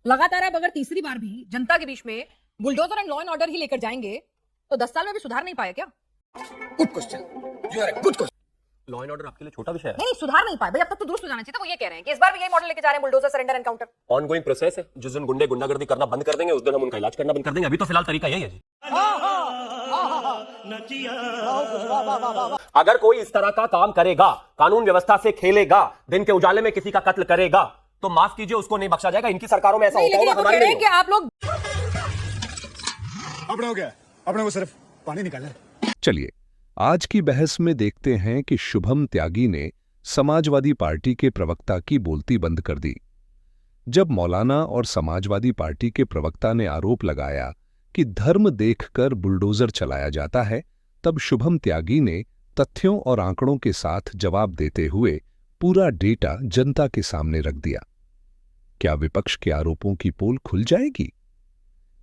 लगातार आप अगर तीसरी बार भी जनता के बीच में bulldozer and law and order ही लेकर जाएंगे तो 10 साल में भी सुधार नहीं पाए क्या? Good question, you are a good question. Law and order आपके लिए छोटा विषय है। नहीं, सुधार नहीं पाए भाई, अब तक तो दुरुस्त हो जाना चाहिए था। वो ये कह रहे हैं कि इस बार भी यही मॉडल लेके जा रहे हैं, bulldozer, surrender, encounter. Ongoing process है। जिस दिन गुंडे गुंडागर्दी करना बंद कर देंगे उस दिन हम उनका इलाज करना बंद कर देंगे। अभी तो फिलहाल तरीका यही है जी। अगर कोई इस तरह का काम करेगा, कानून व्यवस्था से खेलेगा, दिन के उजाले में किसी का कत्ल करेगा, तो माफ कीजिए उसको नहीं बख्शा जाएगा। इनकी सरकारों में ऐसा होता होगा, हमारे में नहीं कि आप लोग अपने हो गया, अपने को सिर्फ पानी निकालना है। चलिए आज की बहस में देखते हैं कि शुभम त्यागी ने समाजवादी पार्टी के प्रवक्ता की बोलती बंद कर दी। जब मौलाना और समाजवादी पार्टी के प्रवक्ता ने आरोप लगाया कि धर्म देखकर बुलडोजर चलाया जाता है, तब शुभम त्यागी ने तथ्यों और आंकड़ों के साथ जवाब देते हुए पूरा डेटा जनता के सामने रख दिया। क्या विपक्ष के आरोपों की पोल खुल जाएगी?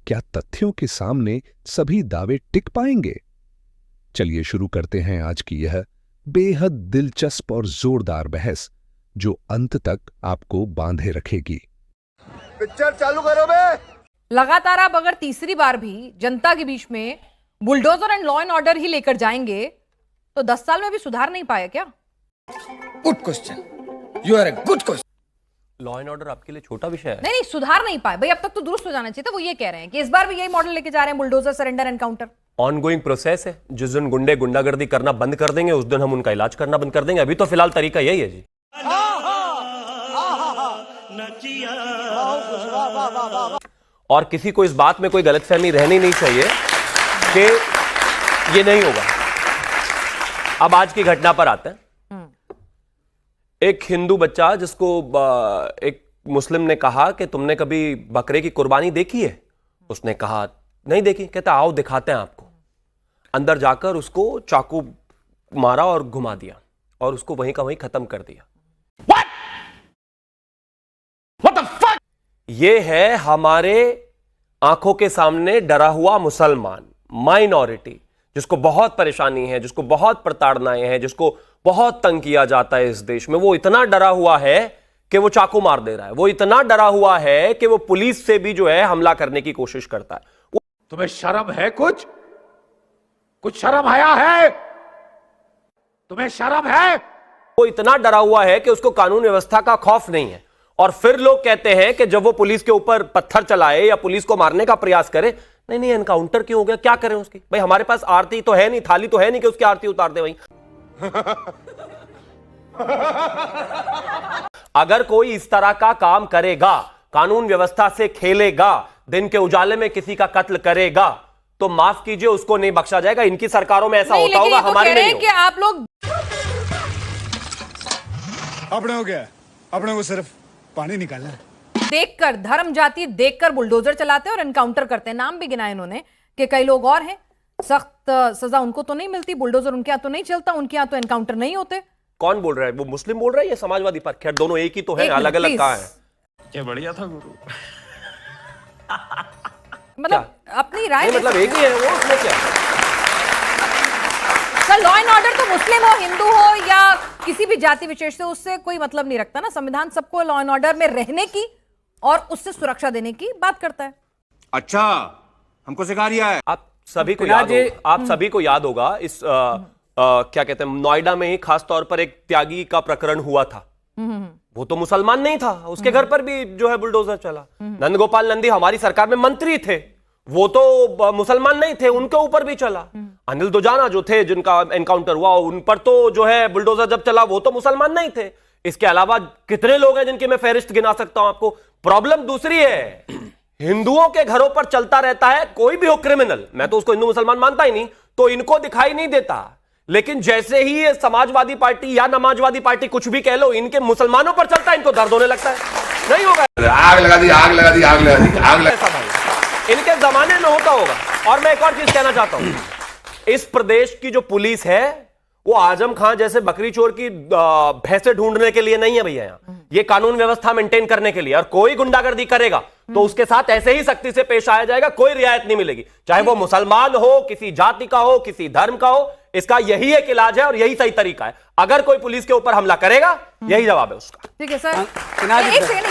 क्या तथ्यों के सामने सभी दावे टिक पाएंगे? चलिए शुरू करते हैं आज की यह बेहद दिलचस्प और जोरदार बहस, जो अंत तक आपको बांधे रखेगी। पिक्चर चालू करो बे। लगातार आप अगर तीसरी बार भी जनता के बीच में bulldozer and law and order ही लेकर जाएंगे तो 10 साल में भी सुधार नहीं पाए क्या? Good question, you are a good question. Law and order आपके लिए छोटा विषय है। नहीं, सुधार नहीं पाए भाई, अब तक तो दुरुस्त हो जाना चाहिए था। वो ये कह रहे हैं कि इस बार भी यही मॉडल लेके जा रहे हैं, bulldozer, surrender, encounter. Ongoing process है। जिस दिन गुंडे गुंडागर्दी करना बंद कर देंगे उस दिन हम उनका इलाज करना बंद कर देंगे। अभी तो फिलहाल तरीका यही है जी। और किसी को इस बात में कोई गलतफहमी रहनी नहीं चाहिए कि ये नहीं होगा। अब आज की घटना पर आते हैं। एक हिंदू बच्चा जिसको एक मुस्लिम ने कहा कि तुमने कभी बकरे की कुर्बानी देखी है? उसने कहा नहीं देखी। कहता आओ दिखाते हैं आपको। अंदर जाकर उसको चाकू मारा और घुमा दिया और उसको वहीं का वहीं खत्म कर दिया। What the fuck? ये है हमारे आंखों के सामने डरा हुआ मुसलमान, माइनॉरिटी, जिसको बहुत परेशानी है, जिसको बहुत प्रताड़नाएं हैं, जिसको बहुत तंग किया जाता है इस देश में। वो इतना डरा हुआ है कि वो चाकू मार दे रहा है। वो इतना डरा हुआ है कि वो पुलिस से भी जो है हमला करने की कोशिश करता है। तुम्हें शर्म है? कुछ शर्म आया है? तुम्हें शर्म है? वो इतना डरा हुआ है कि उसको कानून व्यवस्था का खौफ नहीं है। और फिर लोग कहते हैं कि जब वो पुलिस के ऊपर पत्थर चलाए या पुलिस को मारने का प्रयास करे, नहीं नहीं एनकाउंटर क्यों हो गया, क्या करें उसकी? भाई हमारे पास आरती तो है नहीं, थाली तो है नहीं कि उसकी आरती उतार दे वहीं। अगर कोई इस तरह का काम करेगा, कानून व्यवस्था से खेलेगा, दिन के उजाले में किसी का कत्ल करेगा, तो माफ कीजिए उसको नहीं बख्शा जाएगा। इनकी सरकारों में ऐसा होता होगा, हमारे में नहीं होगा। कि आप लोग अपने हो गया, अपने को सिर्फ पानी निकालना है। देखकर, धर्म जाति देखकर बुलडोजर चलाते हैं और एनकाउंटर करते हैं। नाम भी गिनाए इन्होंने कि कई लोग और हैं। सख्त सजा उनको तो नहीं मिलती, बुलडोजर उनके यहाँ तो नहीं चलता, उनके यहाँ तो एनकाउंटर नहीं होते। कौन बोल रहा है? वो मुस्लिम बोल रहा है या समाजवादी पर? खैर दोनों एक ही तो है, अलग अलग कहाँ है? क्या बढ़िया था गुरु। मतलब अपनी राय, मतलब एक ही है वो, उसमें क्या? सर लॉ एंड ऑर्डर तो मुस्लिम हो, हिंदू हो या किसी भी जाति विशेष से, उससे कोई मतलब नहीं रखता ना। संविधान सबको लॉ एंड ऑर्डर में रहने की और उससे सुरक्षा देने की बात करता है। अच्छा, हमको सिखा रिया है। आप सभी को याद होगा इस क्या कहते हैं, नोएडा में ही खास तौर पर एक त्यागी का प्रकरण हुआ था। वो तो मुसलमान नहीं था, उसके घर पर भी जो है बुलडोजर चला। नंदगोपाल नंदी हमारी सरकार में मंत्री थे, वो तो मुसलमान नहीं थे, उनके ऊपर भी चला। अनिल दुजाना जो थे जिनका एनकाउंटर हुआ, उन पर तो जो है बुलडोजर जब चला वो तो मुसलमान नहीं थे। इसके अलावा कितने लोग हैं जिनकी मैं फहरिस्त गिना सकता हूं आपको। प्रॉब्लम दूसरी है, हिंदुओं के घरों पर चलता रहता है, कोई भी हो क्रिमिनल, मैं तो उसको हिंदू मुसलमान मानता ही नहीं, तो इनको दिखाई नहीं देता। लेकिन जैसे ही ये समाजवादी पार्टी या नमाजवादी पार्टी कुछ भी कह लो, इनके मुसलमानों पर चलता है, इनको दर्द होने लगता है। नहीं होगा, आग लगा दी, आग लगा दी, आग लगा दी, आग लगा। ऐसा भाई इनके जमाने में होता होगा। और मैं एक और चीज कहना चाहता हूं, इस प्रदेश की जो पुलिस है वो आजम खां जैसे बकरी चोर की भैंसे ढूंढने के लिए नहीं है भैया। यहाँ ये कानून व्यवस्था मेंटेन करने के लिए। और कोई गुंडागर्दी करेगा तो उसके साथ ऐसे ही सख्ती से पेश आया जाएगा, कोई रियायत नहीं मिलेगी, चाहे वो मुसलमान हो, किसी जाति का हो, किसी धर्म का हो। इसका यही एक इलाज है और यही सही तरीका है। अगर कोई पुलिस के ऊपर हमला करेगा, यही जवाब है उसका। ठीक है सर, एक सेकंड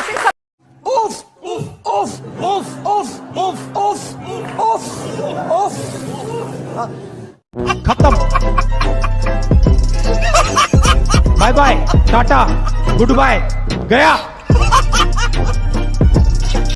खत्म। Bye bye, tata, goodbye, गया।